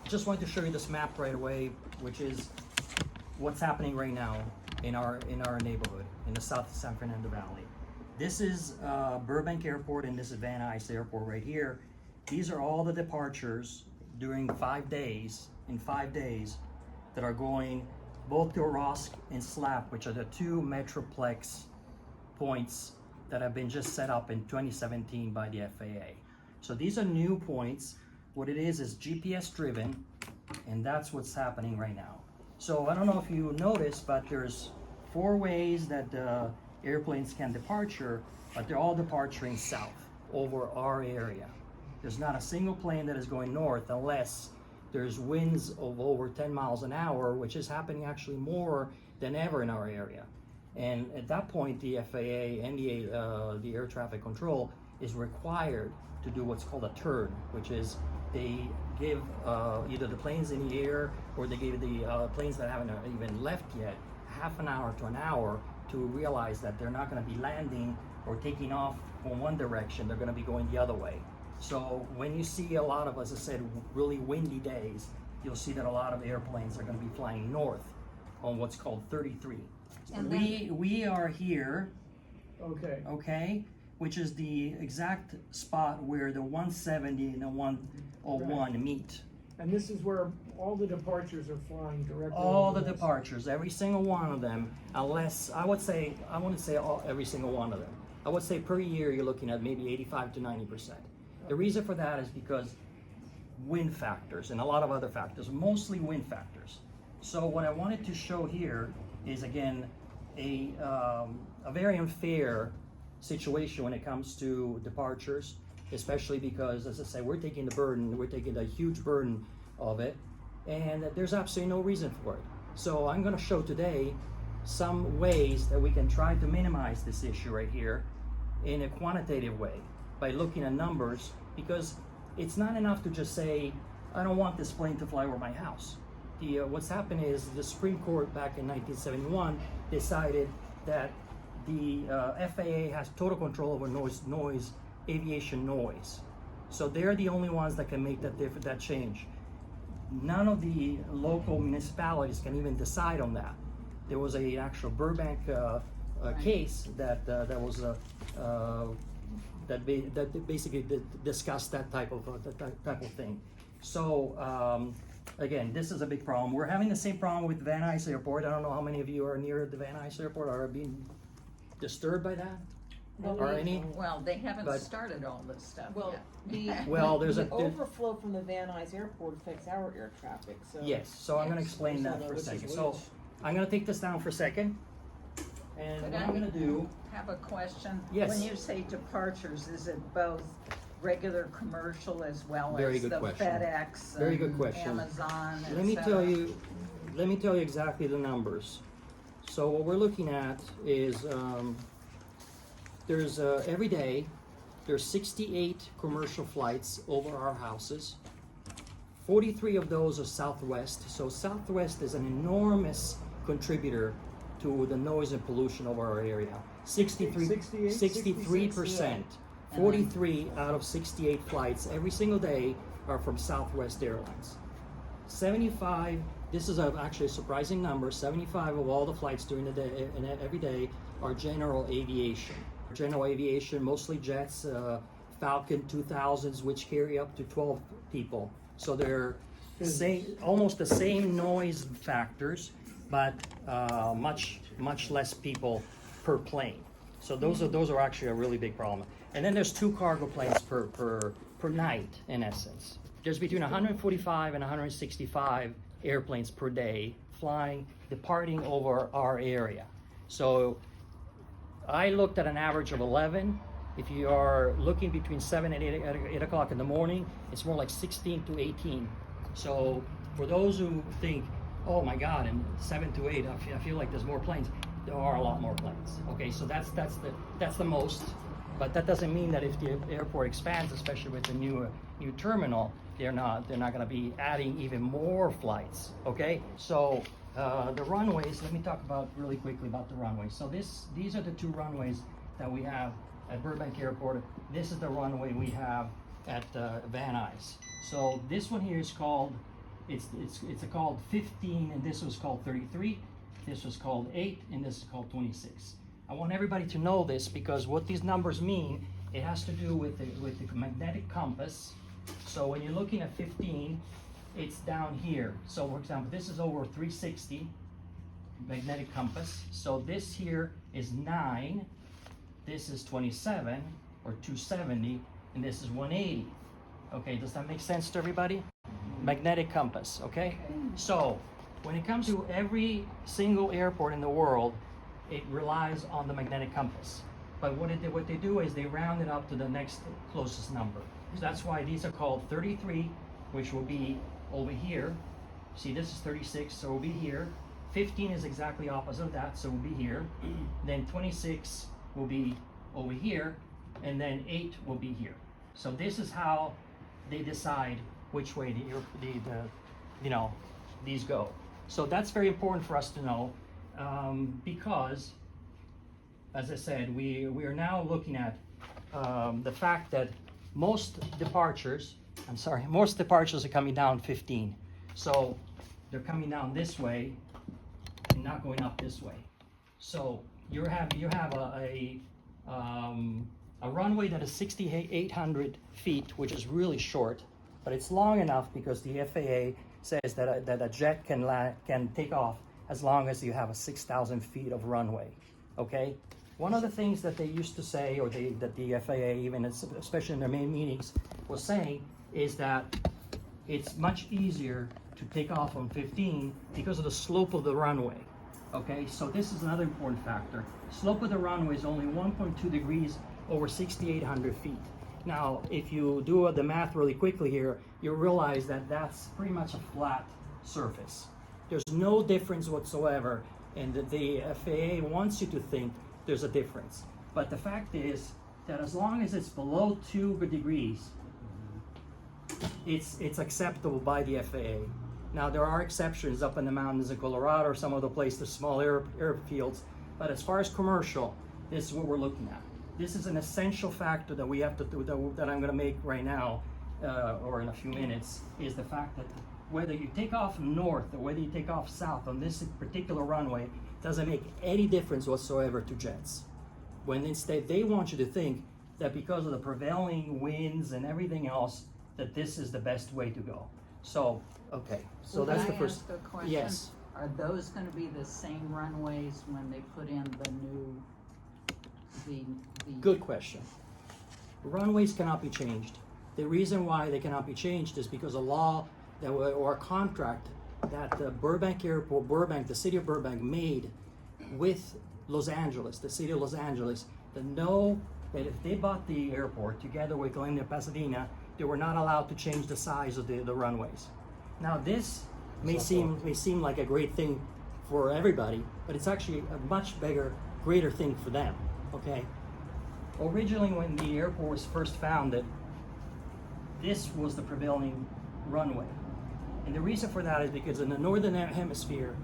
just wanted to show you this map right away, which is what's happening right now in our neighborhood in the South San Fernando Valley. This is Burbank Airport, and this is Van Nuys Airport right here. These are all the departures during 5 days, that are going both to Rosk and Slap, which are the two Metroplex points that have been just set up in 2017 by the FAA. So these are new points. What it is GPS driven, and that's what's happening right now. So I don't know if you noticed, but there's 4 ways that airplanes can departure, but they're all departing south over our area. There's not a single plane that is going north unless there's winds of over 10 miles an hour, which is happening actually more than ever in our area. And at that point, the FAA and the air traffic control is required to do what's called a turn, which is they give either the planes in the air or they give the planes that haven't even left yet half an hour to an hour to realize that they're not going to be landing or taking off from one direction, they're going to be going the other way. So when you see a lot of, as I said, really windy days, you'll see that a lot of airplanes are going to be flying north on what's called 33. And we are here, okay, which is the exact spot where the 170 and the 101 meet. And this is where all the departures are flying directly. All the departures, every single one of them, unless I wouldn't say every single one of them. I would say per year you're looking at maybe 85 to 90%. The reason for that is because wind factors and a lot of other factors, mostly wind factors. So what I wanted to show here is, again, a very unfair situation when it comes to departures, especially because, as I say, we're taking the huge burden of it, and there's absolutely no reason for it. So I'm going to show today some ways that we can try to minimize this issue right here in a quantitative way by looking at numbers, because it's not enough to just say, I don't want this plane to fly over my house. What's happened is the Supreme Court back in 1971 decided that the FAA has total control over noise, aviation noise. So they're the only ones that can make that change. None of the local municipalities can even decide on that. There was an actual Burbank case that basically discussed that type of thing. So again, this is a big problem. We're having the same problem with Van Nuys Airport. I don't know how many of you are near the Van Nuys Airport or are being disturbed by that. Well, they haven't started all this stuff yet. The overflow from the Van Nuys Airport affects our air traffic. So yes, so I'm going to explain that for a second. So I'm going to take this down for a second, and what I'm going to do. Have a question. Yes. When you say departures, is it both regular commercial as well Very as good the question. FedEx, Very good question. Amazon? Let me tell you exactly the numbers. So what we're looking at is there's every day there's 68 commercial flights over our houses. 43 of those are Southwest. So Southwest is an enormous contributor to the noise and pollution over our area. 63%. 43 out of 68 flights every single day are from Southwest Airlines. 75, this is actually a surprising number, 75 of all the flights during the day and every day are general aviation. General aviation, mostly jets, Falcon 2000s, which carry up to 12 people. So they're almost the same noise factors, but much less people per plane. So those are actually a really big problem. And then there's 2 cargo planes per night, in essence. There's between 145 and 165 airplanes per day departing over our area. So I looked at an average of 11. If you are looking between 7 and 8 o'clock in the morning, it's more like 16 to 18. So for those who think, oh my God, and 7 to 8, I feel like there's more planes. There are a lot more planes. Okay, so that's the most. But that doesn't mean that if the airport expands, especially with the new terminal, they're not going to be adding even more flights. Okay, so the runways. Let me talk really quickly about the runways. So these are the 2 runways that we have at Burbank Airport. This is the runway we have at Van Nuys. So this one here is called It's called 15, and this was called 33. This was called 8, and this is called 26. I want everybody to know this because what these numbers mean, it has to do with the magnetic compass. So when you're looking at 15, it's down here. So for example, this is over 360 magnetic compass. So this here is 9, this is 27 or 270, and this is 180. Okay, does that make sense to everybody? Magnetic compass, okay? So when it comes to every single airport in the world, it relies on the magnetic compass. But what they do is they round it up to the next closest number. So that's why these are called 33, which will be over here. See, this is 36, so it will be here. 15 is exactly opposite of that, so it will be here. Then 26 will be over here, and then 8 will be here. So this is how they decide which way these go. So that's very important for us to know, because, as I said, we are now looking at the fact that most departures are coming down 15. So they're coming down this way and not going up this way. So you have a runway that is 6,800 feet, which is really short, but it's long enough because the FAA says that a jet can take off as long as you have a 6,000 feet of runway. Okay. One of the things that they used to say, or that the FAA, even especially in their main meetings, was saying, is that it's much easier to take off on 15 because of the slope of the runway. Okay, so this is another important factor. Slope of the runway is only 1.2 degrees over 6,800 feet. Now, if you do the math really quickly here, you realize that that's pretty much a flat surface. There's no difference whatsoever, and the FAA wants you to think there's a difference. But the fact is that as long as it's below 2 degrees, it's acceptable by the FAA. Now, there are exceptions up in the mountains in Colorado or some other places, small airfields, but as far as commercial, this is what we're looking at. This is an essential factor that we have to do, that I'm going to make right now, or in a few minutes, is the fact that whether you take off north or whether you take off south on this particular runway doesn't make any difference whatsoever to jets. When instead they want you to think that because of the prevailing winds and everything else, that this is the best way to go. So, okay, so that's the first. Can I ask a question? Yes. Are those gonna be the same runways when they put in the new, the Good question. Runways cannot be changed. The reason why they cannot be changed is because a law or a contract that the Burbank Airport, the city of Burbank made with Los Angeles, the city of Los Angeles, that know that if they bought the airport together with Glendale, Pasadena, they were not allowed to change the size of the runways. Now this may seem like a great thing for everybody, but it's actually a much greater thing for them, okay? Originally, when the airport was first founded, this was the prevailing runway. And the reason for that is because in the northern hemisphere,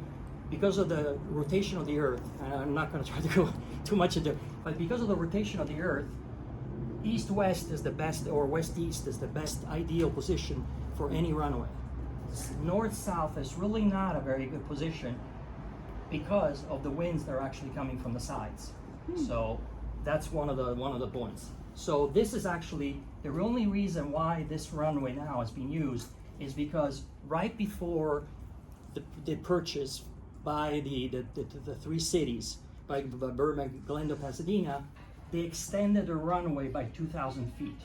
because of the rotation of the earth, and I'm not going to try to go too much into it, but because of the rotation of the earth, east-west is the best, or west-east is the best ideal position for any runway. North-south is really not a very good position because of the winds that are actually coming from the sides. So that's one of the points. So this is actually the only reason why this runway now is being used is because right before the purchase by the three cities, by Burbank, Glendale, Pasadena, they extended the runway by 2,000 feet.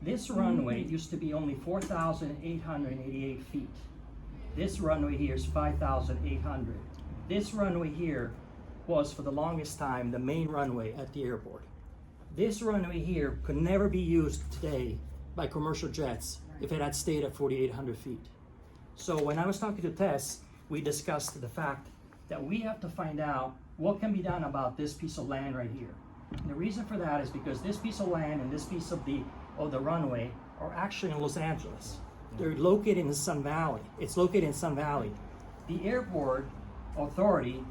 This runway used to be only 4,888 feet. This runway here is 5,800. This runway here was for the longest time the main runway at the airport. This runway here could never be used today by commercial jets if it had stayed at 4,800 feet. So when I was talking to Tess, we discussed the fact that we have to find out what can be done about this piece of land right here. And the reason for that is because this piece of land and this piece of the runway are actually in Los Angeles. They're located in Sun Valley. It's located in Sun Valley. The airport authority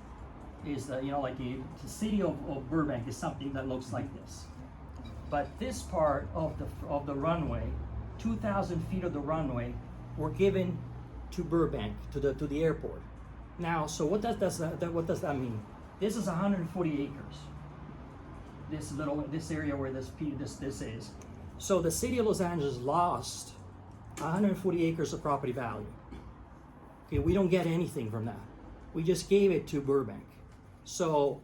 is the city of Burbank is something that looks like this. But this part of the runway, 2,000 feet of the runway, were given to Burbank, to the airport. Now, so what does that mean? This is 140 acres. This area where this is. So the city of Los Angeles lost 140 acres of property value. Okay, we don't get anything from that. We just gave it to Burbank. So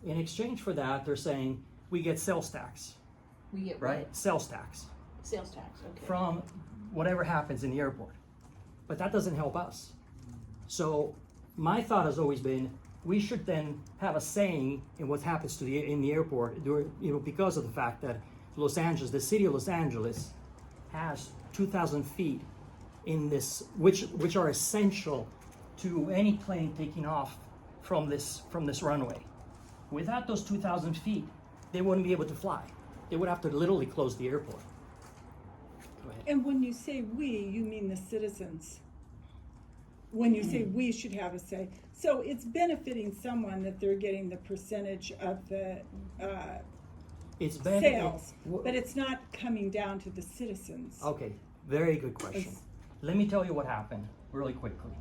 in exchange for that, they're saying we get sales tax, We get right? what? Sales tax Sales tax, okay. from whatever happens in the airport. But that doesn't help us. So my thought has always been we should then have a saying in what happens in the airport, because of the fact that Los Angeles, the city of Los Angeles, has 2,000 feet in this, which are essential to any plane taking off from this runway. Without those 2,000 feet, they wouldn't be able to fly. They would have to literally close the airport. Go ahead. And when you say we, you mean the citizens. When you say we should have a say. So it's benefiting someone that they're getting the percentage of the It's benefiting. sales, but it's not coming down to the citizens. Okay, very good question. It's- Let me tell you what happened really quickly.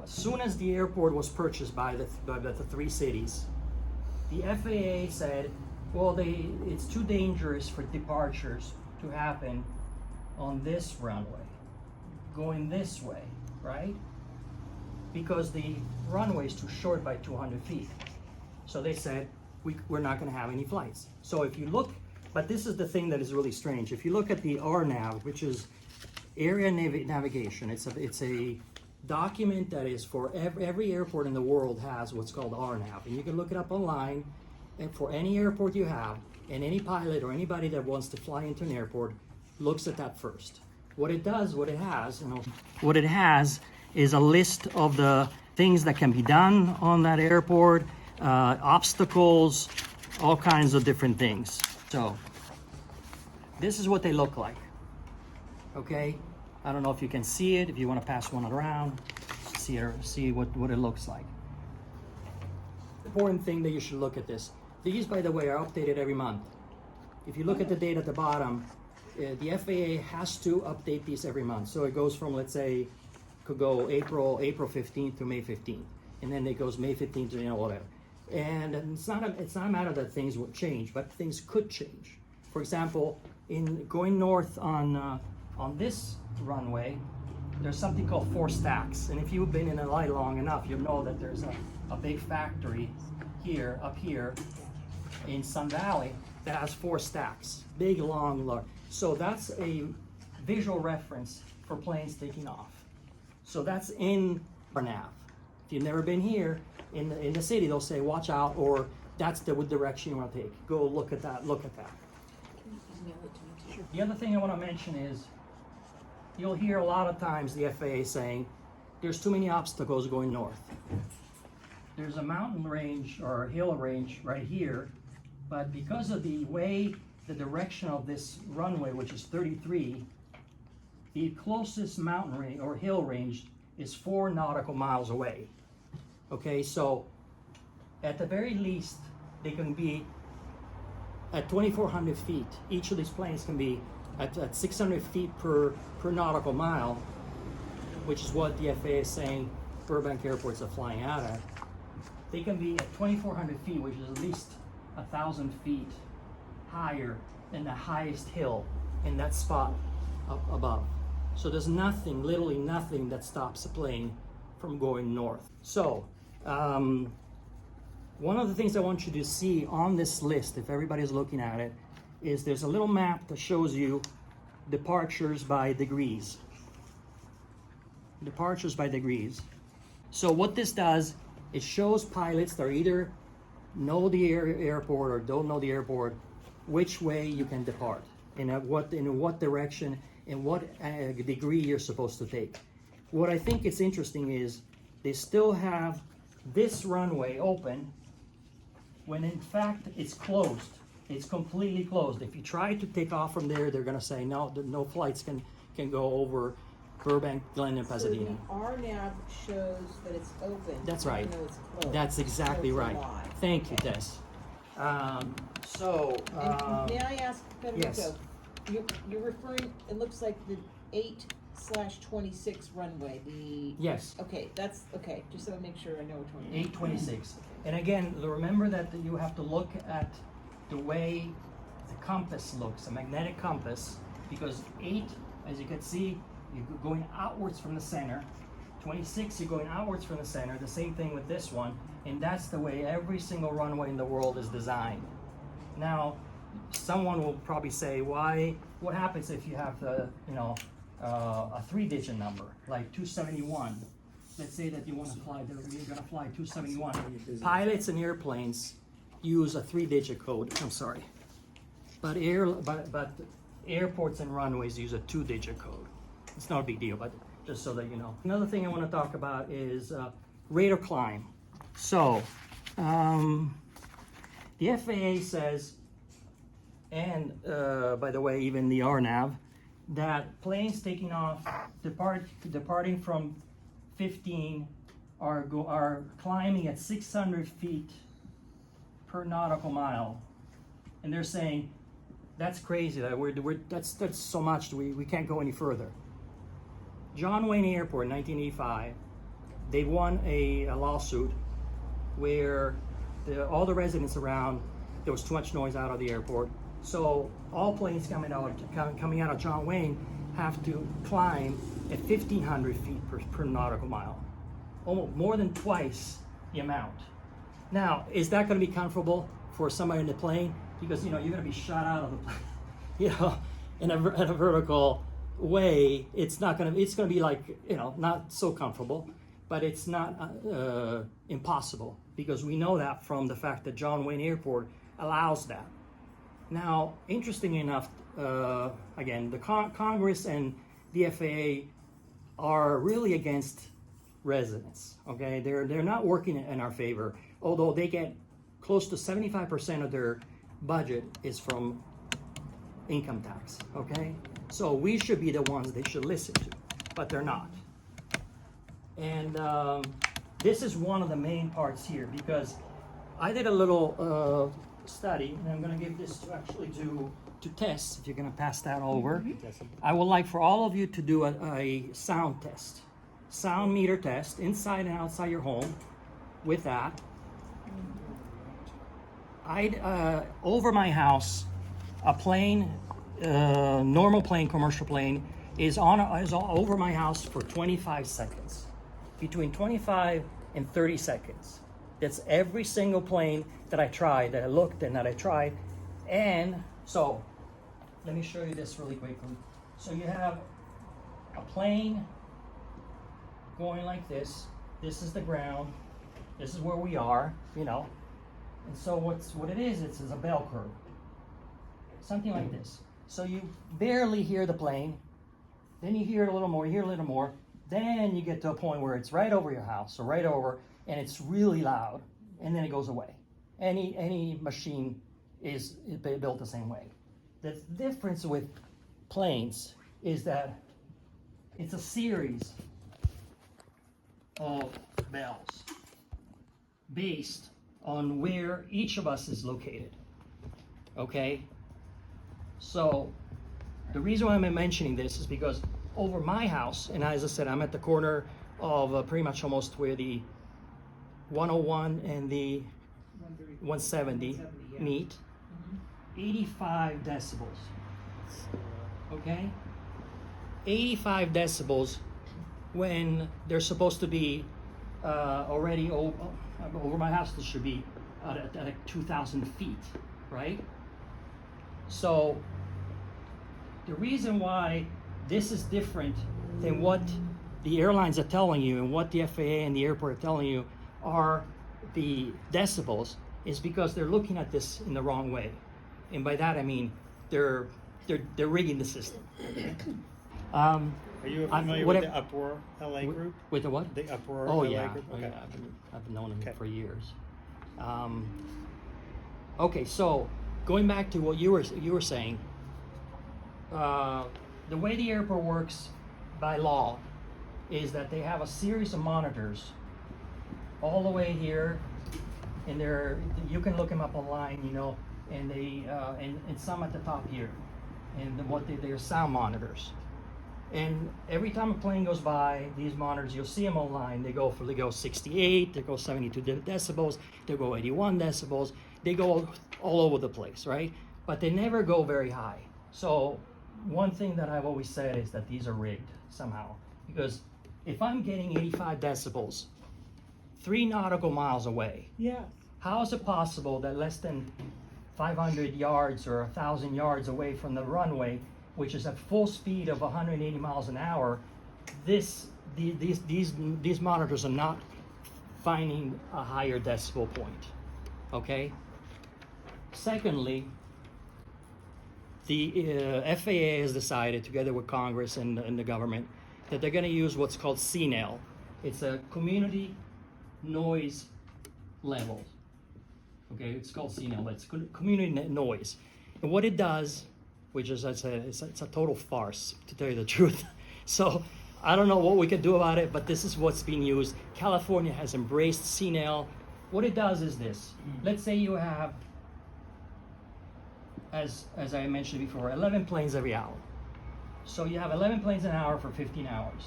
As soon as the airport was purchased by the three cities, the FAA said, well, it's too dangerous for departures to happen on this runway, going this way, right? Because the runway is too short by 200 feet. So they said, we're not gonna have any flights. So if you look, but this is the thing that is really strange. If you look at the RNAV, which is Area Navigation, it's a document that is for every airport in the world has what's called RNAV. And you can look it up online, and for any airport you have, and any pilot or anybody that wants to fly into an airport looks at that first. What it has is a list of the things that can be done on that airport, obstacles, all kinds of different things. So this is what they look like. Okay, I don't know if you can see it. If you want to pass one around, see what it looks like. Important thing that you should look at this. These, by the way, are updated every month. If you look at the date at the bottom, the FAA has to update these every month. So it goes from, let's say, could go April 15th to May 15th, and then it goes May 15th to whatever. And it's not a matter that things will change, but things could change. For example, in going north on this runway, there's something called 4 stacks. And if you've been in LA long enough, you know that there's a big factory up here in Sun Valley that has 4 stacks, big, long, large. So that's a visual reference for planes taking off. So that's in our nav. If you've never been here in the city, they'll say, watch out, or that's the direction you want to take. Go look at that, look at that. The other thing I want to mention is, you'll hear a lot of times the FAA saying, there's too many obstacles going north. There's a mountain range or a hill range right here, but because of the direction of this runway, which is 33, the closest mountain range or hill range is 4 nautical miles away. Okay, so at the very least, they can be at 2,400 feet. Each of these planes can be at 600 feet per nautical mile, which is what the FAA is saying Burbank airports are flying out at. They can be at 2,400 feet, which is at least 1,000 feet higher than the highest hill in that spot up above. So there's nothing, literally nothing, that stops a plane from going north. So one of the things I want you to see on this list, if everybody's looking at it, is there's a little map that shows you departures by degrees. Departures by degrees. So what this does, it shows pilots that either know the airport or don't know the airport, which way you can depart, in what direction, and what degree you're supposed to take. What I think is interesting is they still have this runway open when in fact it's closed. It's completely closed. If you try to take off from there, they're gonna say no flights can go over Burbank, Glen, and Pasadena. So the RNAV shows that it's open. That's right. Even though it's closed. That's exactly So it's a right. lie. Thank you, Tess. And may I ask, Federico, yes. you're referring, it looks like the 8 8/26 runway, Yes. okay, that's, okay, just so I make sure I know which one. 826. And again, remember that you have to look at the way the compass looks, a magnetic compass, because 8, as you can see, you're going outwards from the center. 26, you're going outwards from the center. The same thing with this one. And that's the way every single runway in the world is designed. Now, someone will probably say, what happens if you have a 3-digit number, like 271? Let's say that you want to fly, you're gonna fly 271. Pilots and airplanes use a 3-digit code, I'm sorry. But airports and runways use a 2-digit code. It's not a big deal, but just so that you know. Another thing I want to talk about is rate of climb. So, the FAA says, and by the way, even the RNAV, that planes taking off, departing from 15 are climbing at 600 feet per nautical mile, and they're saying that's crazy. That's so much. We can't go any further. John Wayne Airport in 1985, they won a lawsuit where all the residents around, there was too much noise out of the airport. So all planes coming out of John Wayne have to climb at 1,500 feet per nautical mile, almost more than twice the amount. Now, is that going to be comfortable for somebody in the plane? Because you're going to be shot out of the plane, in a vertical way. It's going to be like, not so comfortable, but it's not impossible, because we know that from the fact that John Wayne Airport allows that. Now, interestingly enough, again, the Congress and the FAA are really against residents. Okay, they're not working in our favor, although they get close to 75% of their budget is from income tax. Okay, so we should be the ones they should listen to, but they're not. And this is one of the main parts here, because I did a little study, and I'm going to give this to Tess, if you're going to pass that over. I would like for all of you to do a sound test, sound meter test, inside and outside your home with that. Over my house, a plane, normal plane, commercial plane, is over my house for 25 seconds. Between 25 and 30 seconds. That's every single plane that I tried, that I looked and that I tried. And so, let me show you this really quickly. So you have a plane going like this. This is the ground. This is where we are, And so what it is, it's a bell curve. Something like this. So you barely hear the plane. Then you hear it a little more, you hear a little more. Then you get to a point where it's right over your house, or right over, and it's really loud, and then it goes away. Any machine is built the same way. The difference with planes is that it's a series of bells based on where each of us is located. Okay? So the reason why I'm mentioning this is because over my house, and as I said, I'm at the corner of pretty much almost where the 101 and the 170 meet, 85 decibels. Okay? 85 decibels when they're supposed to be already over my house. This should be at 2,000 feet, right? So the reason why this is different than what the airlines are telling you and what the FAA and the airport are telling you are the decibels is because they're looking at this in the wrong way. And by that I mean they're rigging the system. Are you familiar with the Uproar LA group? With the what? The Uproar LA group? Okay. Oh yeah, I've known them for years. Okay, so going back to what you were saying, the way the airport works by law is that they have a series of monitors all the way here, and you can look them up online, and they and some at the top here, and they're sound monitors. And every time a plane goes by, these monitors, you'll see them online, they go 68, they go 72 decibels, they go 81 decibels, they go all over the place, right? But they never go very high. So one thing that I've always said is that these are rigged somehow. Because if I'm getting 85 decibels 3 nautical miles away, Yes. how is it possible that less than 500 yards or 1,000 yards away from the runway, which is at full speed of 180 miles an hour, these monitors are not finding a higher decibel point, okay? Secondly, the FAA has decided, together with Congress and the government, that they're going to use what's called CNL. It's a community noise level. Okay, it's called CNL, but it's community noise. And what it does, which is it's a total farce, to tell you the truth. So I don't know what we can do about it, but this is what's being used. California has embraced CNL. What it does is this. Let's say you have, as I mentioned before, 11 planes every hour. So you have 11 planes an hour for 15 hours.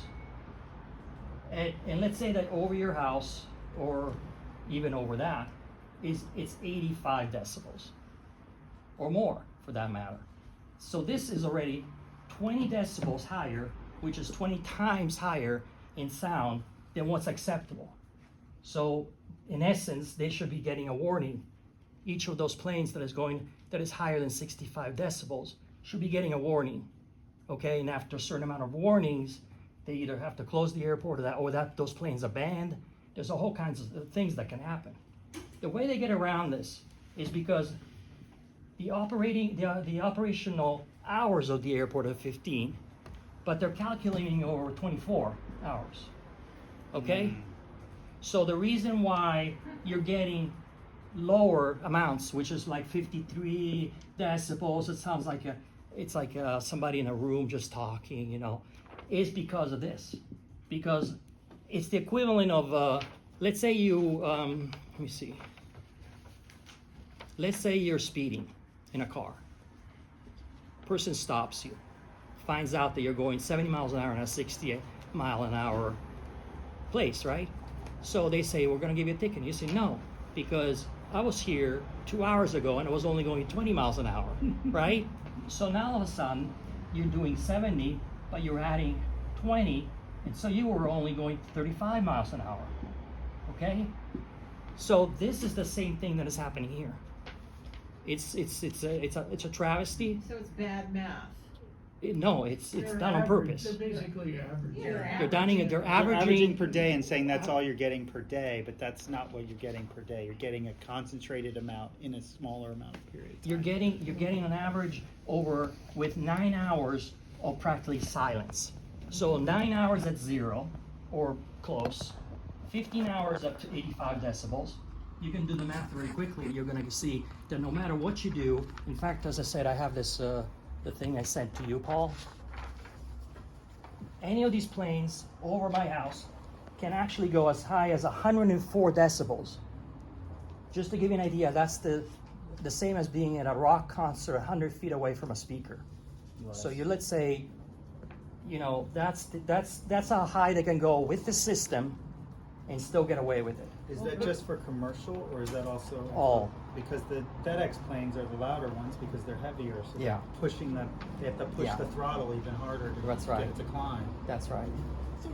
And let's say that over your house, or even over that, it's 85 decibels, or more for that matter. So this is already 20 decibels higher, which is 20 times higher in sound than what's acceptable. So in essence, they should be getting a warning. Each of those planes that is higher than 65 decibels should be getting a warning, okay? And after a certain amount of warnings, they either have to close the airport or those planes are banned. There's a whole kinds of things that can happen. The way they get around this is because the operational hours of the airport are 15, but they're calculating over 24 hours, okay? So the reason why you're getting lower amounts, which is like 53 decibels, it sounds like it's like somebody in a room just talking, you know, is because of this. Because it's the equivalent of, let's say you, let me see. Let's say you're speeding in a car. Person stops you, finds out that you're going 70 miles an hour in a 60 mile an hour place, right? So they say, we're gonna give you a ticket. And you say, no, because I was here 2 hours ago and I was only going 20 miles an hour, right? So now all of a sudden, you're doing 70, but you're adding 20, and so you were only going 35 miles an hour, okay? So this is the same thing that is happening here. It's a travesty. So it's bad math. No, it's They're done on average. purpose. They're basically average. They're You're averaging averaging per day and saying that's all you're getting per day, but that's not what you're getting per day. You're getting a concentrated amount in a smaller amount of period of time. You're getting an average over with 9 hours of practically silence. So 9 hours at 0 or close, 15 hours up to 85 decibels. You can do the math very quickly. You're going to see that no matter what you do, in fact, as I said, I have this the thing I sent to you, Paul. Any of these planes over my house can actually go as high as 104 decibels. Just to give you an idea, that's the same as being at a rock concert 100 feet away from a speaker. So let's say, you know, that's how high they can go with the system and still get away with it. Is that just for commercial, or is that also All. because the FedEx planes are the louder ones because they're heavier, so Yeah. they're pushing they have to push Yeah. the throttle even harder to That's get right. it to climb. That's right. So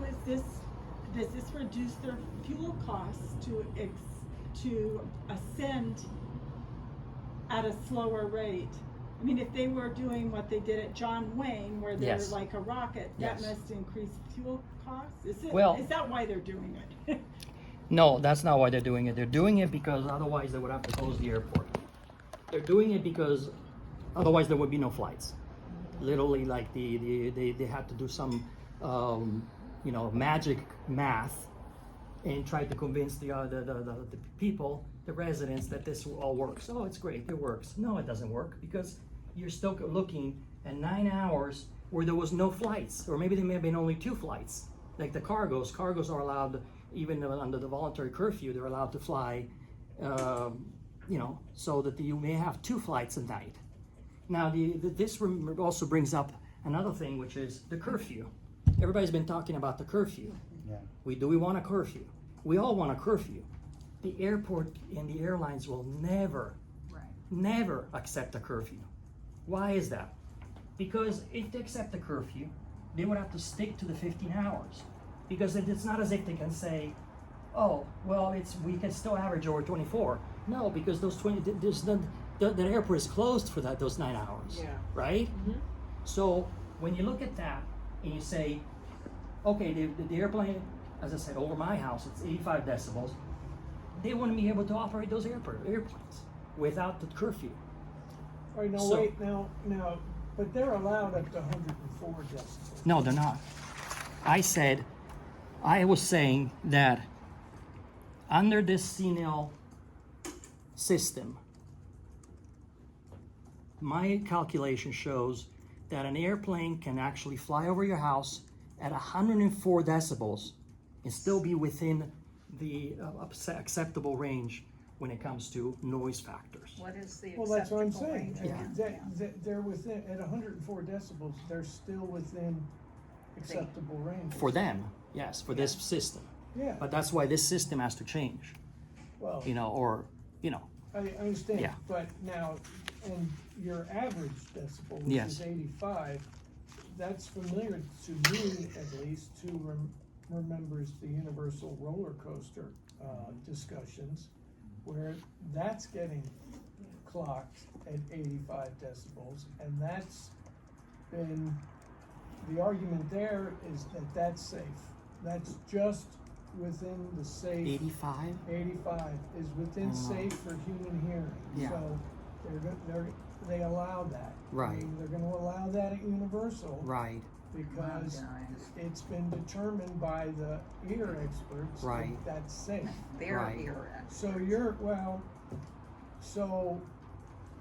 does this reduce their fuel costs to ascend at a slower rate? I mean, if they were doing what they did at John Wayne, where they're Yes. like a rocket, that Yes. must increase fuel costs? Is that why they're doing it? No, that's not why they're doing it. They're doing it because otherwise they would have to close the airport. They're doing it because otherwise there would be no flights. Literally, like they had to do some, magic math and try to convince the people, the residents, that this all works. Oh, it's great, it works. No, it doesn't work because you're still looking at 9 hours where there was no flights, or maybe there may have been only 2 flights. Like the cargos are allowed, even under the voluntary curfew, they're allowed to fly, so that you may have 2 flights a night. Now, this also brings up another thing, which is the curfew. Everybody's been talking about the curfew. Yeah. Do we want a curfew? We all want a curfew. The airport and the airlines will never accept a curfew. Why is that? Because if they accept the curfew, they would have to stick to the 15 hours. Because it's not as if they can say, oh, well, we can still average over 24. No, because those 20, the airport is closed for those 9 hours. Yeah. Right? So when you look at that and you say, okay, the airplane, as I said, over my house, it's 85 decibels. They wouldn't be able to operate those airplanes without the curfew. All right, now So- wait, now, but they're allowed up to 104 decibels. No, they're not. I was saying that under this CNL system, my calculation shows that an airplane can actually fly over your house at 104 decibels and still be within the acceptable range when it comes to noise factors. What is the Well, that's what I'm acceptable saying. range? They're within, at 104 decibels, they're still within acceptable range. For them, yes, for this system. Yeah, But that's why this system has to change, well, I understand, Yeah. but now, and your average decibel, which Yes. is 85, that's familiar to me, at least, who remembers the Universal roller coaster discussions, where that's getting clocked at 85 decibels, and that's been, the argument there is that that's safe. That's just within the safe. 85? 85 is within safe for human hearing. Yeah. So they allow that. Right. I mean, they're gonna allow that at Universal. Right, Because Guys, it's been determined by the ear experts Right. that that's safe. they're Right. here. So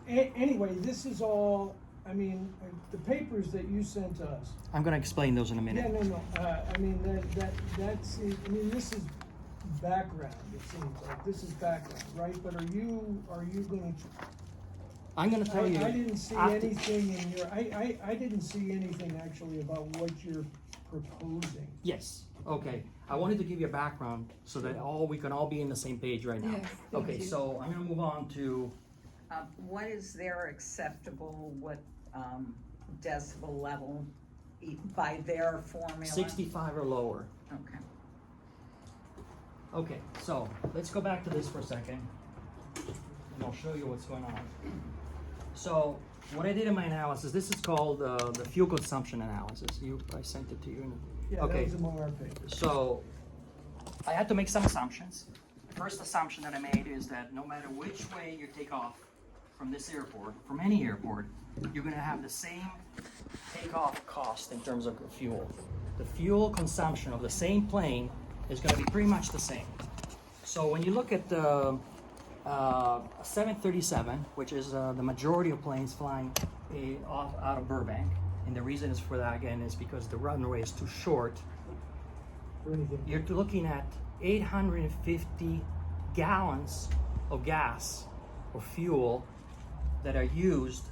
anyway, this is all, I mean, the papers that you sent to us. I'm gonna explain those in a Yeah, minute. no, I mean, this is background, it seems like, this is background, right? But are you gonna, I'm gonna tell you. I didn't see after- anything in your, I didn't see anything actually about what you're proposing. Yes, okay. I wanted to give you a background so that we can all be in the same page right now. Yes, thank Okay, you. so I'm gonna move on to, What is their acceptable, decibel level by their formula? 65 or lower. Okay. Okay, so let's go back to this for a second, and I'll show you what's going on. So what I did in my analysis, this is called the fuel consumption analysis. I sent it to you. Yeah, that Okay. was among our papers. So I had to make some assumptions. The first assumption that I made is that no matter which way you take off from this airport, from any airport, you're gonna have the same takeoff cost in terms of fuel. The fuel consumption of the same plane is gonna be pretty much the same. So when you look at the 737, which is the majority of planes flying out of Burbank, and the reason is for that again is because the runway is too short. For anything. You're looking at 850 gallons of gas or fuel that are used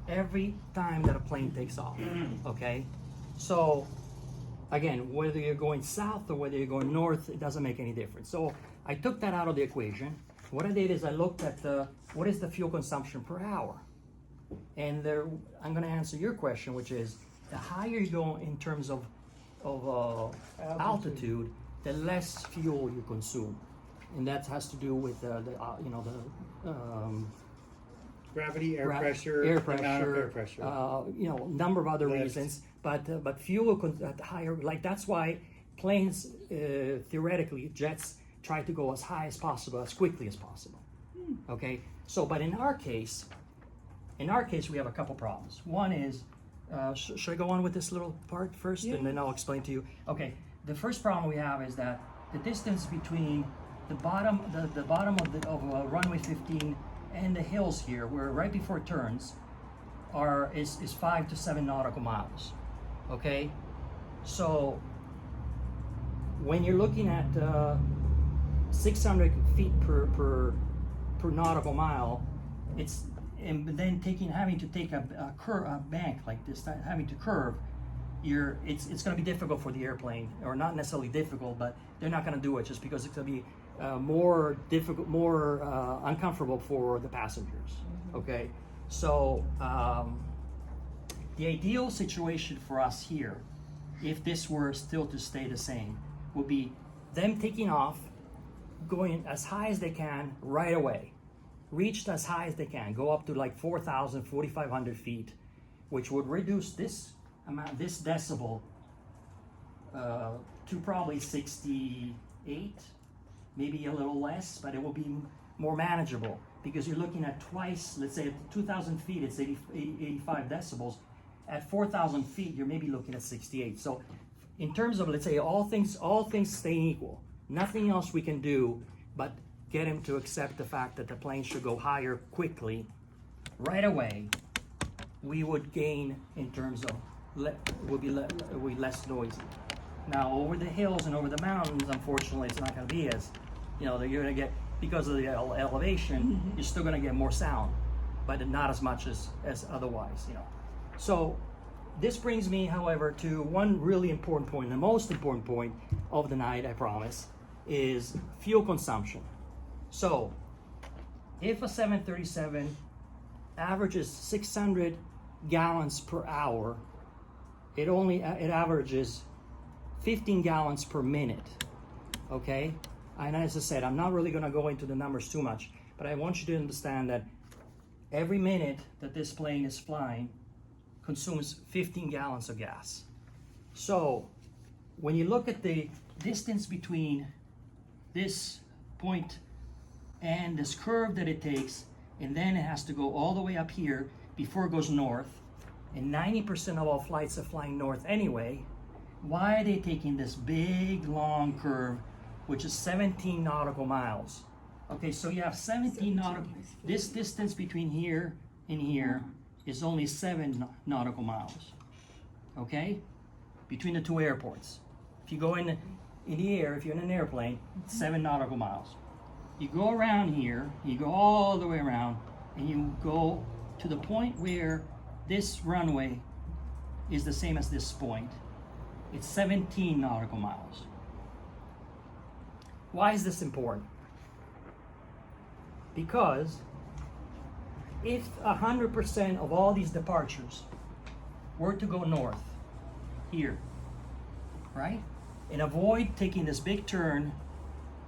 every time that a plane takes off, okay? So, again, whether you're going south or whether you're going north, it doesn't make any difference. So I took that out of the equation. What I did is I looked at what is the fuel consumption per hour? And I'm gonna answer your question, which is, the higher you go in terms of altitude, the less fuel you consume. And that has to do with Gravity, air gra- pressure, air amount of air pressure. number of other Lift. reasons, but fuel at higher, like that's why planes, theoretically, jets try to go as high as possible, as quickly as possible. Okay, so but in our case, we have a couple problems. One is, should I go on with this little part first, and then I'll explain to you? Okay, the first problem we have is that the distance between the bottom of runway 15 and the hills here, where right before it turns, is 5 to 7 nautical miles. Okay, so when you're looking at 600 feet per nautical mile, and then having to take a bank like this, having to curve, it's going to be difficult for the airplane, or not necessarily difficult, but they're not going to do it just because it's going to be more difficult, more uncomfortable for the passengers. Okay, so the ideal situation for us here, if this were still to stay the same, would be them taking off, going as high as they can right away, reached as high as they can, go up to like 4,000, 4,500 feet, which would reduce this amount, this decibel, to probably 68, maybe a little less, but it will be more manageable because you're looking at twice. Let's say at 2,000 feet, it's 85 decibels. At 4,000 feet, you're maybe looking at 68. So in terms of, let's say, all things staying equal, nothing else we can do but get him to accept the fact that the plane should go higher quickly, right away, we would gain in terms of, would be less noisy. Now, over the hills and over the mountains, unfortunately, it's not going to be as, you're going to get, because of the elevation, you're still going to get more sound, but not as much as otherwise, So this brings me, however, to one really important point, the most important point of the night, I promise, is fuel consumption. So if a 737 averages 600 gallons per hour, it averages 15 gallons per minute, okay? And as I said, I'm not really gonna go into the numbers too much, but I want you to understand that every minute that this plane is flying consumes 15 gallons of gas. So when you look at the distance between this point and this curve that it takes, and then it has to go all the way up here before it goes north, and 90% of all flights are flying north anyway, why are they taking this big long curve, which is 17 nautical miles? Okay, so you have 17 nautical, this distance between here and here is only 7 nautical miles, okay? Between the two airports. If you go in the air, if you're in an airplane, 7 nautical miles. You go around here, you go all the way around, and you go to the point where this runway is the same as this point. It's 17 nautical miles. Why is this important? Because if 100% of all these departures were to go north, here, right? And avoid taking this big turn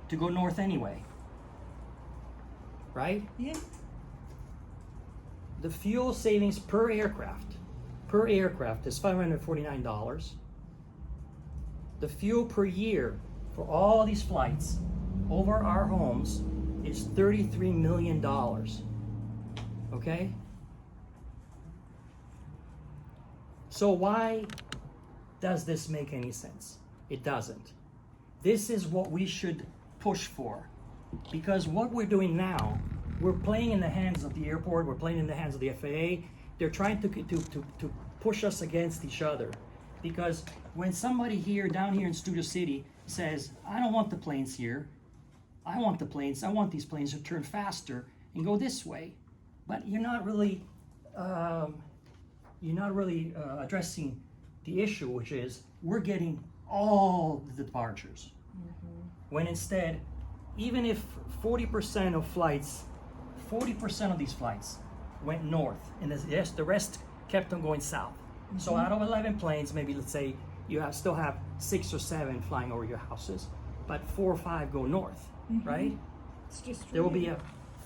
to go north anyway, right? Yeah. The fuel savings per aircraft is $549. The fuel per year for all these flights over our homes is $33 million. Okay? So why does this make any sense? It doesn't. This is what we should push for. Because what we're doing now, we're playing in the hands of the airport, we're playing in the hands of the FAA. They're trying to push us against each other. Because when somebody here, down here in Studio City, says, I don't want the planes here, I want these planes to turn faster and go this way. But you're not really addressing the issue, which is we're getting all the departures. When instead, even if 40% of these flights went north, and the rest kept on going south. So out of 11 planes, maybe let's say you still have 6 or 7 flying over your houses, but 4 or 5 go north, right? It's just There will be a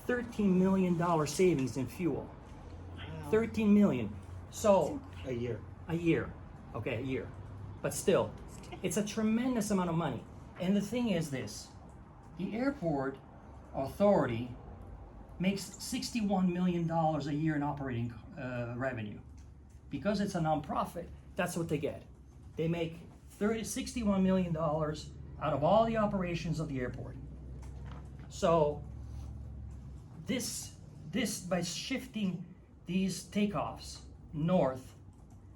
$13 million savings in fuel. 13 million. So A year. a year. Okay, a year. But still, it's a tremendous amount of money. And the thing is this, the airport authority makes $61 million a year in operating revenue. Because it's a nonprofit, that's what they get. They make $61 million out of all the operations of the airport. So this by shifting these takeoffs north,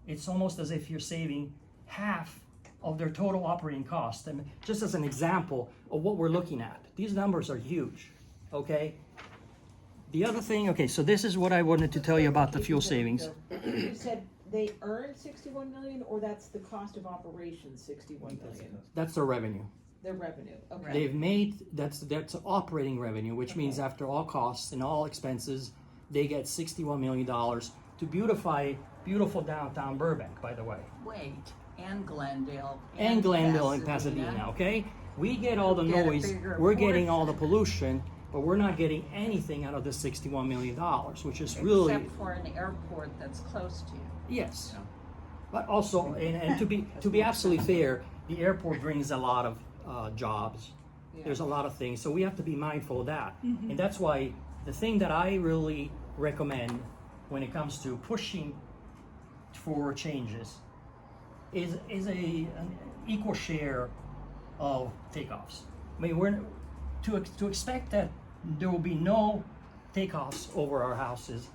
it's almost as if you're saving half of their total operating cost. And just as an example of what we're looking at, these numbers are huge, okay? The other thing, okay, so this is what I wanted to tell you about the fuel savings. You said they earned 61 million, or that's the cost of operations, 61 million? That's their revenue. Their revenue, okay. They've made, that's operating revenue, which means Okay. after all costs and all expenses, they get $61 million to beautify beautiful downtown Burbank, by the way. Wait, and Glendale. And Glendale and Pasadena, okay? We get all the Get a noise, bigger we're getting all the portion. pollution, but we're not getting anything out of the $61 million, which is really, Except for an airport that's close to you. yes. But also, and to be absolutely fair, the airport brings a lot of jobs. Yeah. There's a lot of things, so we have to be mindful of that. And that's why the thing that I really recommend when it comes to pushing for changes is an equal share of takeoffs. I mean, we're to expect that there will be no takeoffs over our houses.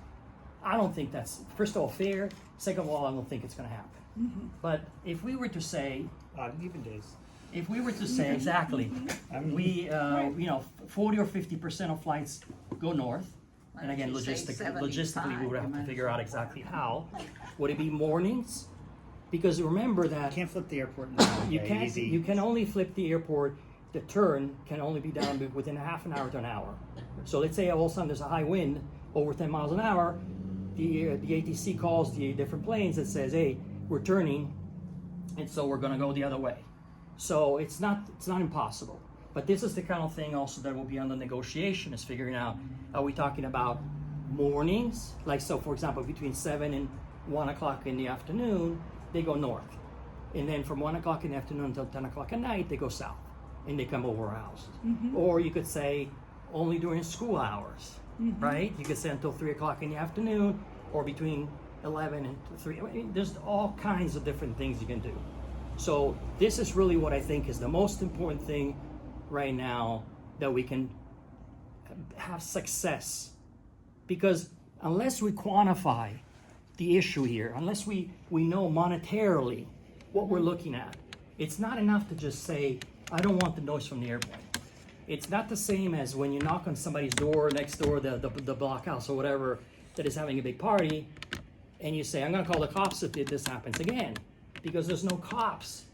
I don't think that's, first of all, fair. Second of all, I don't think it's going to happen. But if we were to say, Odd and even days. if we were to say exactly, we 40 or 50% of flights go north, and again, Why don't you say logistically, we would have to 75? figure out exactly how. Would it be mornings? Because remember that Can't flip the airport in the morning, you yeah, can't. easy. You can only flip the airport. The turn can only be done within a half an hour to an hour. So let's say all of a sudden there's a high wind over 10 miles an hour. The ATC calls the different planes and says, "Hey, we're turning, and so we're going to go the other way." So it's not impossible. But this is the kind of thing also that will be under negotiation, is figuring out, are we talking about mornings? Like, so for example, between 7 and 1 o'clock in the afternoon, they go north. And then from 1 o'clock in the afternoon until 10 o'clock at night, they go south. And they come over our houses. Or you could say only during school hours, right? You could say until 3 o'clock in the afternoon, or between 11 and 3. I mean, there's all kinds of different things you can do. So this is really what I think is the most important thing right now, that we can have success. Because unless we quantify the issue here, unless we know monetarily what we're looking at, it's not enough to just say, I don't want the noise from the airplane. It's not the same as when you knock on somebody's door next door, the blockhouse or whatever, that is having a big party, and you say, I'm gonna call the cops if this happens again. Because there's no cops.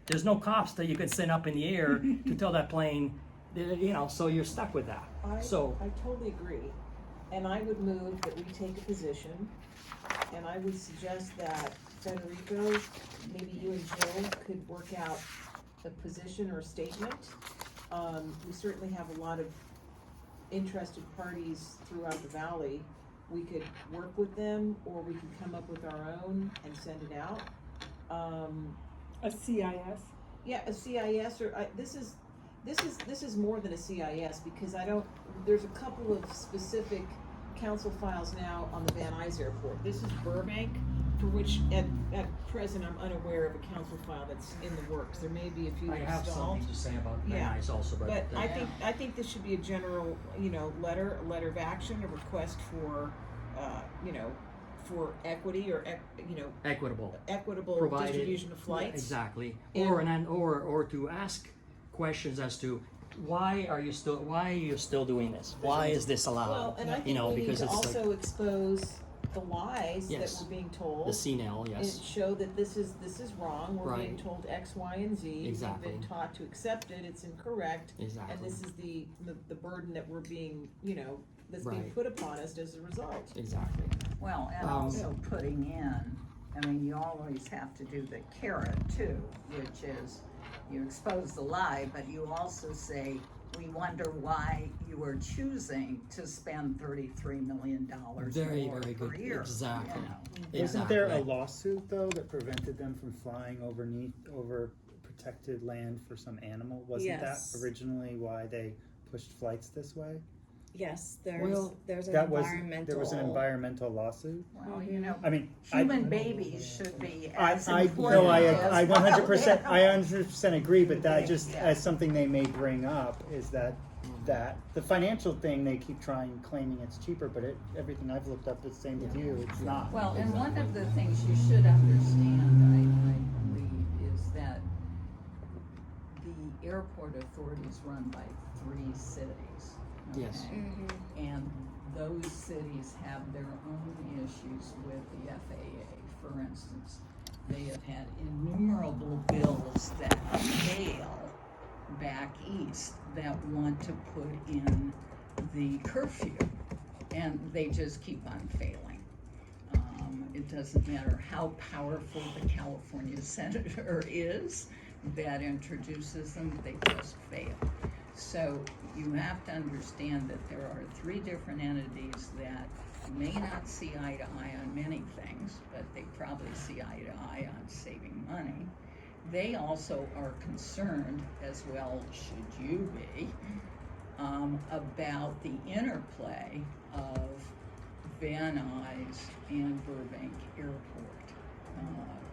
There's no cops that you can send up in the air to tell that plane, so you're stuck with that. I So, totally agree, and I would move that we take a position, and I would suggest that Federico, maybe you and Jill could work out a position or a statement. We certainly have a lot of interested parties throughout the valley. We could work with them, or we could come up with our own and send it out. A CIS. Yeah, a CIS, or this is more than a CIS, because there's a couple of specific council files now on the Van Nuys Airport. This is Burbank, for which at present I'm unaware of a council file that's in the works. There may be a few I have installed. something to say about Yeah. Van Nuys also, But I think this should be a general, a letter of action, a request for, for equity or, equitable Provided- distribution of flights. Exactly. And- Or to ask questions as to why are you still doing this? Why is this allowed? Well, and I think we need because to it's also expose the lies that Yes. we're being told. the CNL, And yes. show that this is wrong, we're being Right. told X, Y, and Z. Exactly. We've been taught to accept it, it's incorrect. Exactly. And this is the burden that we're being, that's being Right. put upon us as a result. Exactly. Well, and also putting in, you always have to do the carrot too, which is you expose the lie, but you also say, we wonder why you are choosing to spend $33 million Very, more very per good. year. Exactly. Wasn't there a Exactly. lawsuit though that prevented them from flying over protected land for some animal? Wasn't Yes. that originally why they pushed flights this way? Yes, Well, there's an There environmental. was an environmental lawsuit. Well, I mean, human babies should be as I important no, as I 100%, I 100% agree, but that Okay, just yeah. as something they may bring up is that the financial thing, they keep claiming it's cheaper, but everything I've looked up is the same with you, it's not. Well, and one of the things you should understand, I believe, is that the airport authority is run by 3 cities. Yes. okay? And those cities have their own issues with the FAA. For instance, they have had innumerable bills that fail back east that want to put in the curfew, and they just keep on failing. It doesn't matter how powerful the California senator is that introduces them, they just fail. So you have to understand that there are 3 different entities that may not see eye to eye on many things, but they probably see eye to eye on saving money. They also are concerned, as well should you be, about the interplay of Van Nuys and Burbank Airport.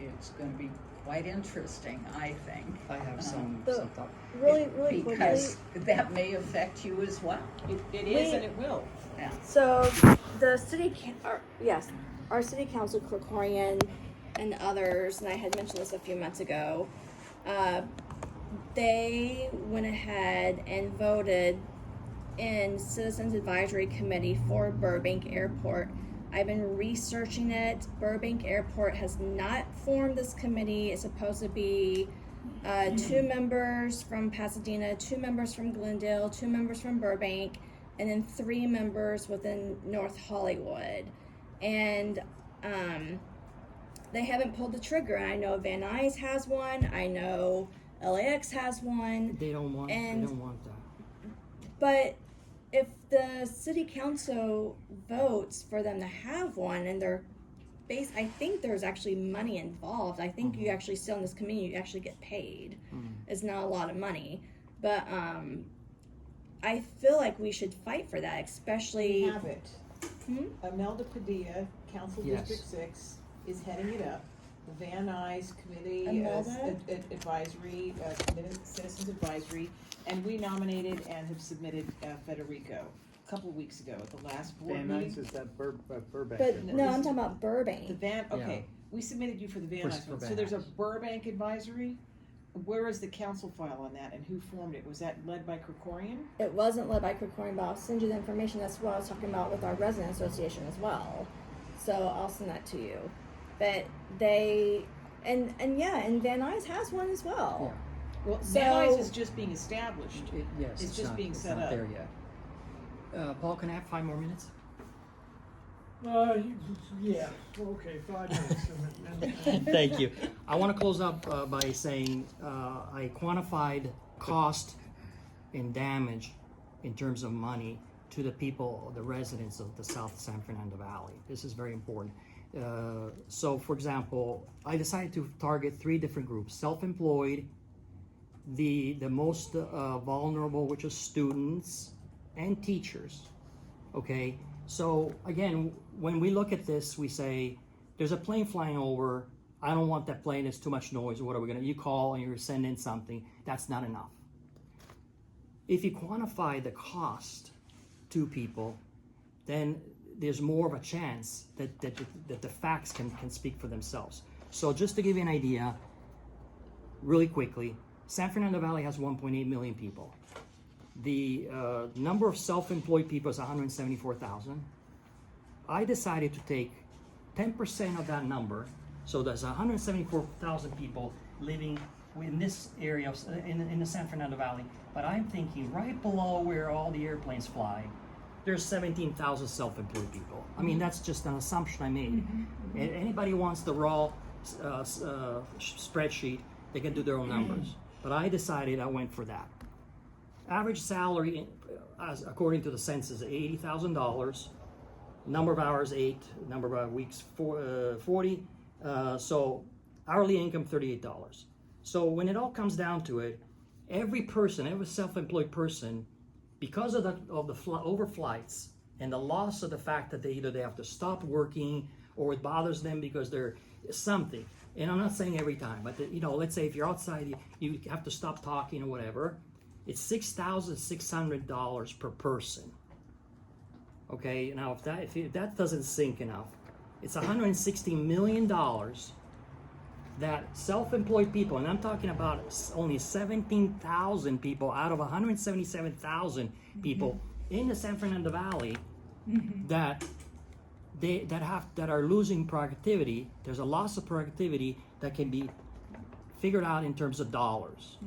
It's going to be quite interesting, I think. I have some thought. Really quickly. Because that may affect you as well. It is and it will. Yeah. So the our city council, Krikorian and others, and I had mentioned this a few months ago, they went ahead and voted in Citizens Advisory Committee for Burbank Airport. I've been researching it. Burbank Airport has not formed this committee. It's supposed to be 2 members from Pasadena, 2 members from Glendale, 2 members from Burbank, and then 3 members within North Hollywood. And they haven't pulled the trigger. I know Van Nuys has one. I know LAX has one. They don't want that. But if the city council votes for them to have one, and they're I think there's actually money involved. I think you actually sit on this committee, you actually get paid. It's not a lot of money, but I feel like we should fight for that, especially. We have it. Imelda Padilla, Council Yes. District 6, is heading it up. The Van Nuys Committee, Imelda? Advisory, Citizens Advisory, and we nominated and have submitted Federico a couple of weeks ago at the last board Van meeting. Nuys is that Burbank. But Airport. no, I'm talking about The Burbank. okay, we submitted you for the Van For Nuys one. Van So there's a Nuys. Burbank Advisory. Where is the council file on that, and who formed it? Was that led by Krikorian? It wasn't led by Krikorian, but I'll send you the information. That's what I was talking about with our resident association as well. So I'll send that to you. But they, and Van Nuys has one as well. Well, So- Van Nuys is just being established. Yes, It's just not, being it's set not up. there yet. Paul, can I have 5 more minutes? Yeah, okay, 5 minutes. and- Thank you. I want to close up by saying I quantified cost and damage in terms of money to the people, the residents of the South San Fernando Valley. This is very important. So, for example, I decided to target 3 different groups: self-employed, the most vulnerable, which is students, and teachers. Okay, so again, when we look at this, we say there's a plane flying over. I don't want that plane, it's too much noise. What are we gonna, you call and you're sending something, that's not enough. If you quantify the cost to people, then there's more of a chance that the facts can speak for themselves. So just to give you an idea, really quickly, San Fernando Valley has 1.8 million people. The number of self-employed people is 174,000. I decided to take 10% of that number, so there's 174,000 people living in this area in the San Fernando Valley, but I'm thinking right below where all the airplanes fly, there's 17,000 self-employed people. I mean, that's just an assumption I made. And anybody wants the raw spreadsheet, they can do their own numbers. But I decided I went for that. Average salary, according to the census, $80,000. Number of hours, 8. Number of weeks, 40. So hourly income, $38. So when it all comes down to it, every person, every self-employed person, because of the overflights and the loss of the fact that they have to stop working, or it bothers them because they're something. And I'm not saying every time, but let's say if you're outside, you have to stop talking or whatever. It's $6,600 per person. Okay, now if that doesn't sink enough, it's $160 million that self-employed people, and I'm talking about only 17,000 people out of 177,000 people, in the San Fernando Valley that that are losing productivity. There's a loss of productivity that can be figured out in terms of dollars.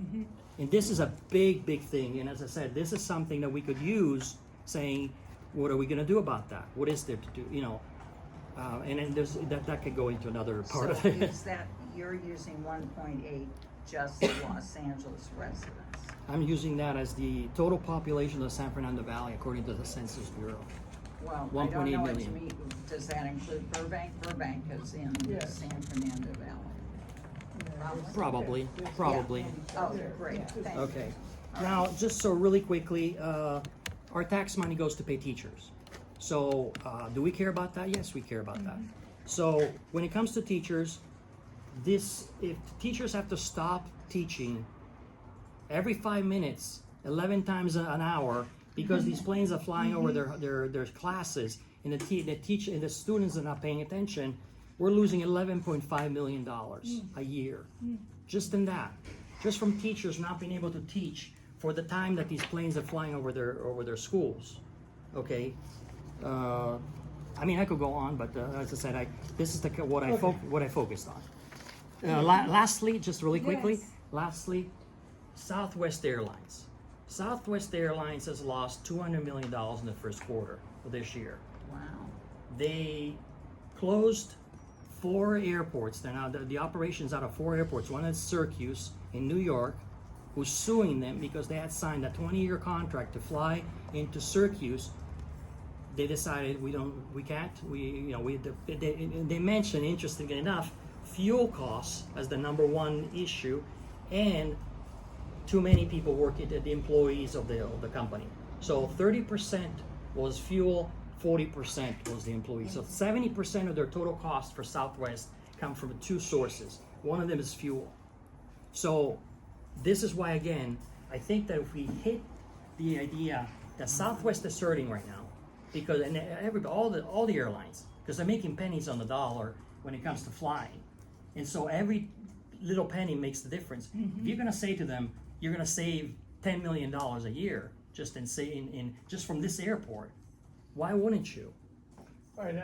And this is a big thing. And as I said, this is something that we could use, saying, what are we going to do about that? What is there to do? You know, and then there's that could go into another part So of it. is that, you're using 1.8 just Los Angeles residents? I'm using that as the total population of the San Fernando Valley according to the Census Bureau. Well, I 1.8 don't know what you million. mean, does that include Burbank? Burbank is in the Yes. San Fernando Valley. Probably. Oh, great, thank you. Okay. Now, just so really quickly, our tax money goes to pay teachers. So, do we care about that? Yes, we care about that. So, when it comes to teachers, if teachers have to stop teaching every 5 minutes, 11 times an hour, because these planes are flying over their classes, and the students are not paying attention, we're losing $11.5 million a year, just in that, just from teachers not being able to teach for the time that these planes are flying over their schools. Okay, I mean I could go on, but as I said, this is what I focused on. Lastly, just really quickly, Yes. Southwest Airlines. Southwest Airlines has lost $200 million in the first quarter of this year. Wow. They closed 4 airports. They're now the operations out of 4 airports. One is Syracuse in New York, who's suing them because they had signed a 20-year contract to fly into Syracuse. They decided they mentioned, interestingly enough, fuel costs as the number one issue, and too many people working at the employees of the company. So 30% was fuel, 40% was the employees. So 70% of their total cost for Southwest come from 2 sources. One of them is fuel. So this is why, again, I think that if we hit the idea that Southwest is hurting right now, because all the airlines, because they're making pennies on the dollar when it comes to flying, and so every little penny makes the difference. If you're going to say to them, you're going to save $10 million a year just just from this airport, why wouldn't you? All right,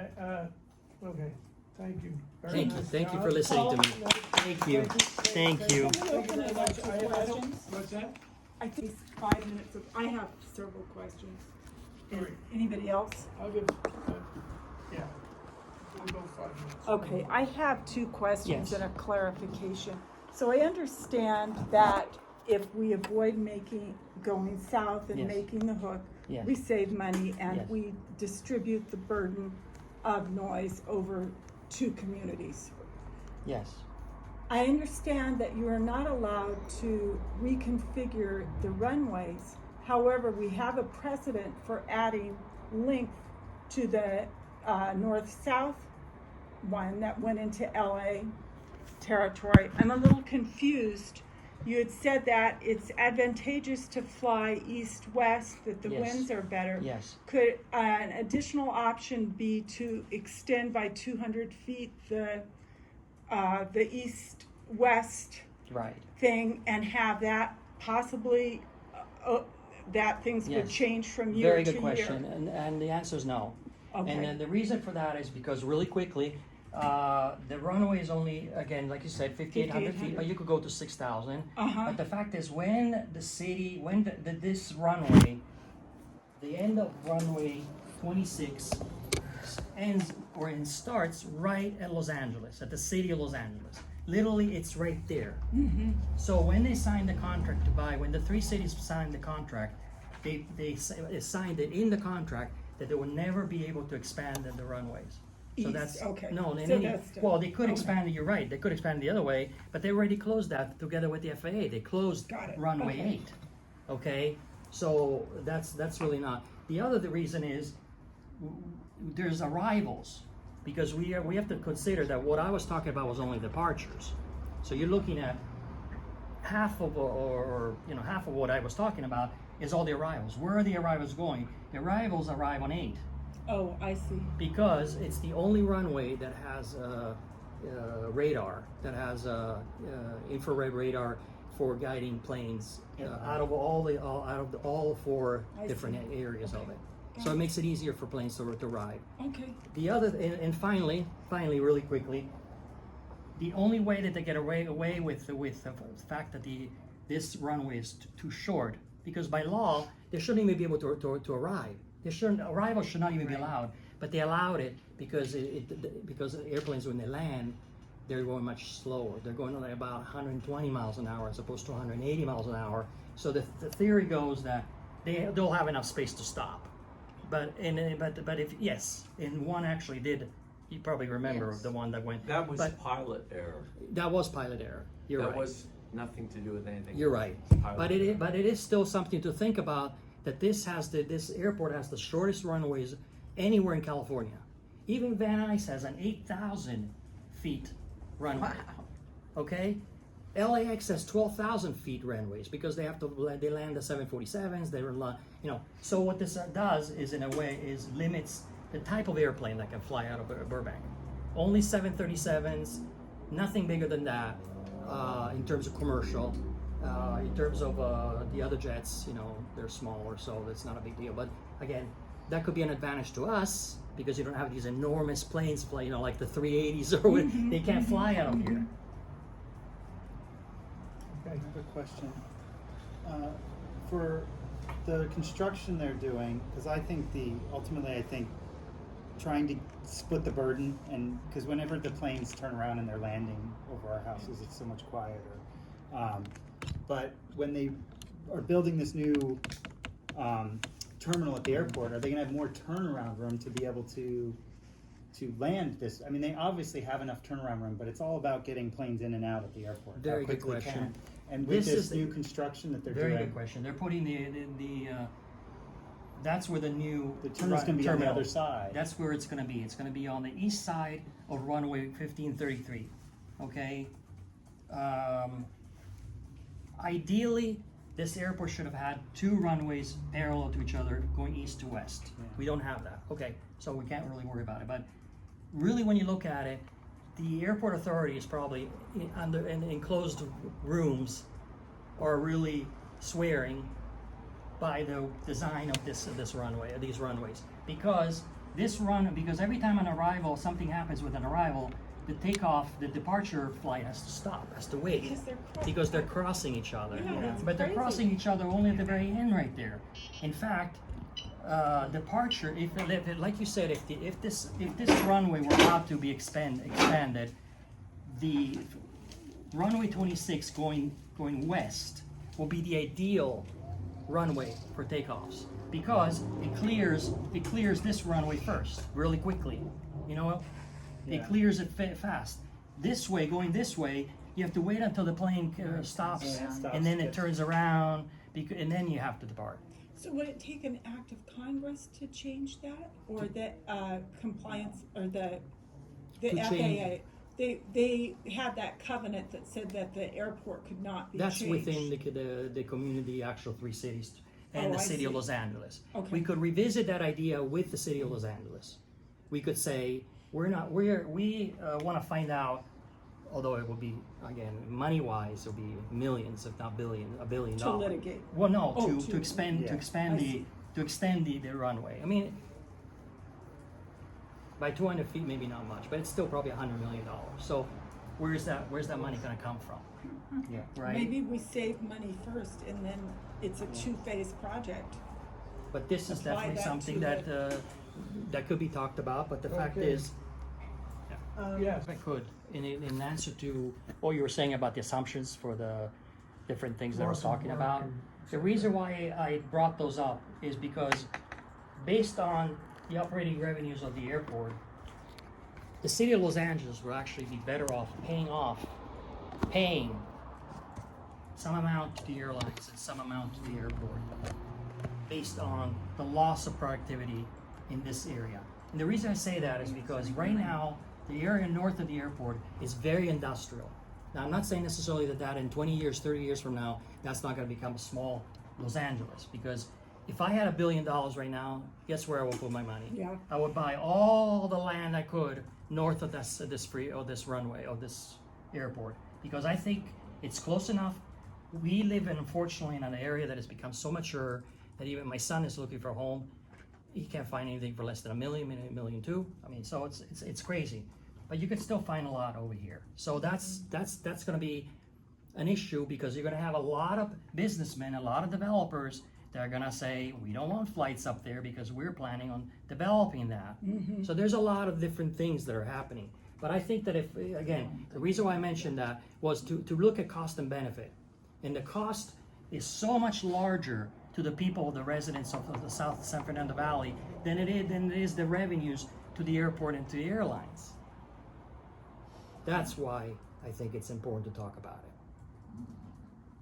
okay, thank you. Very Thank you. nice Thank you job. for listening to me. Thank you. Thank you. Thank you very much. What's that? I think it's 5 minutes I have several questions. All right. Anybody else? I'll give, yeah, we'll go 5 minutes. Okay, I have 2 questions Yes. and a clarification. So I understand that if we avoid going south and Yes. making the hook, Yes. we save money and Yes. we distribute the burden of noise over 2 communities. Yes. I understand that you are not allowed to reconfigure the runways. However, we have a precedent for adding length to the north-south one that went into LA territory. I'm a little confused. You had said that it's advantageous to fly east-west, that the Yes. winds are better. Yes. Could an additional option be to extend by 200 feet the east-west Right. thing and have that possibly, that things would Yes. change from year Very to good year? question, and the answer is no. Okay. And the reason for that is because, really quickly, the runway is only, again, like you said, 5,800 feet, but you could go to 6,000. Uh-huh. But the fact is, when this runway, the end of runway 26 ends or it starts right at Los Angeles, at the city of Los Angeles. Literally, it's right there. Mm-hmm. So when they signed the contract to buy, when the 3 cities signed the contract, they signed it in the contract that they would never be able to expand the runways. So East, that's okay. no. So that's done. Well, they could Okay. expand it. You're right. They could expand it the other way, but they already closed that together with the FAA. They closed Got it. runway Okay. 8. Okay, so that's really not. The reason is there's arrivals, because we have to consider that what I was talking about was only departures. So you're looking at half of half of what I was talking about is all the arrivals. Where are the arrivals going? The arrivals arrive on 8 Oh, I see. because it's the only runway that has radar, that has infrared radar for guiding planes Yeah. out of all four I different see. areas of Okay. it. So it makes it easier for planes to ride. Okay. The other, and finally, really quickly, the only way that they get away with the fact that this runway is too short, because by law they shouldn't even be able to arrive. Arrival should not even be allowed, but they allowed it because because airplanes when they land, they're going much slower. They're going like about 120 miles an hour as opposed to 180 miles an hour. So the theory goes that they'll have enough space to stop. But if yes, and one actually did. You probably remember Yes. the one that went. That was but pilot error. that was pilot error. You're That right. was nothing to do with anything. You're right. Pilot But it is still something to think about that this airport has the shortest runways anywhere in California. Even Van Nuys has an 8,000 feet runway. Wow. Okay, LAX has 12,000 feet runways because they land the 747s. So what this does is in a way is limits the type of airplane that can fly out of Burbank. Only 737s, nothing bigger than that in terms of commercial. In terms of the other jets, they're smaller, so it's not a big deal. But again, that could be an advantage to us because you don't have these enormous planes fly, like the 380s or what, they can't fly out of here. I have a question. For the construction they're doing, because ultimately I think trying to split the burden, and because whenever the planes turn around and they're landing over our houses, it's so much quieter. But when they are building this new terminal at the airport, are they going to have more turnaround room to be able to land this? I mean, they obviously have enough turnaround room, but it's all about getting planes in and out at the airport. Very how good quickly they question. can. And with This this is the- new construction that they're Very doing, good question. They're putting that's where the new the terminal's going to be on the terminal- other side. That's where it's going to be. It's going to be on the east side of runway 1533. Okay. Ideally, this airport should have had two runways parallel to each other going east to west. Yeah. We don't have that. Okay, so we can't really worry about it. But really, when you look at it, the airport authority is probably in enclosed rooms are really swearing by the design of this runway, these runways, because every time an arrival, something happens with an arrival, the departure flight has to stop, has to wait, because they're crossing each other. Yeah, that's But they're crazy. crossing each other only at the very end right there. In fact, departure, if like you said, if this runway were about to be expanded, the runway 26 going west will be the ideal runway for takeoffs because it clears this runway first really quickly. You know, it Yeah. clears it fast. Going this way, you have to wait until the plane stops, Yeah. and then it Stops. turns around, and then you have to depart. So would it take an act of Congress to change that, or the compliance, or the To FAA? change- They had that covenant that said that the airport could not be That's changed. within the community, actual three cities, and Oh, the I city of see. Los Angeles. Okay. We could revisit that idea with the city of Los Angeles. We could say we want to find out, although it will be again money wise, it'll be millions, if not $1 billion. To litigate. Well, no, Oh, to expand Yeah. to expand I the see. to extend the runway. I mean, by 200 feet, maybe not much, but it's still probably $100 million. So, where's that money going to come from? Yeah. Right. Maybe we save money first, and then it's a two-phase project. But this is Apply definitely that something to that could be talked about. But the fact Okay. is, Yes, if I could, in answer to what you were saying about the assumptions for the different things that I was talking about, the reason why I brought those up is because based on the operating revenues of the airport, the city of Los Angeles will actually be better off paying some amount to the airlines and some amount to the airport based on the loss of productivity in this area. And the reason I say that is because right now, the area north of the airport is very industrial. Now, I'm not saying necessarily that in 20 years, 30 years from now, that's not going to become a small Los Angeles. Because if I had $1 billion right now, guess where I would put my money? Yeah. I would buy all the land I could north of this runway, or this airport. Because I think it's close enough we live in, unfortunately, in an area that has become so mature that even my son is looking for a home. He can't find anything for less than $1 million, $1.2 million. I mean, so it's crazy, but you can still find a lot over here. So that's going to be an issue, because you're going to have a lot of businessmen, a lot of developers that are going to say, we don't want flights up there because we're planning on developing that. So there's a lot of different things that are happening. But I think that if, again, the reason why I mentioned that was to look at cost and benefit. And the cost is so much larger to the people, the residents of the South San Fernando Valley, than it is the revenues to the airport and to the airlines. That's why I think it's important to talk about it.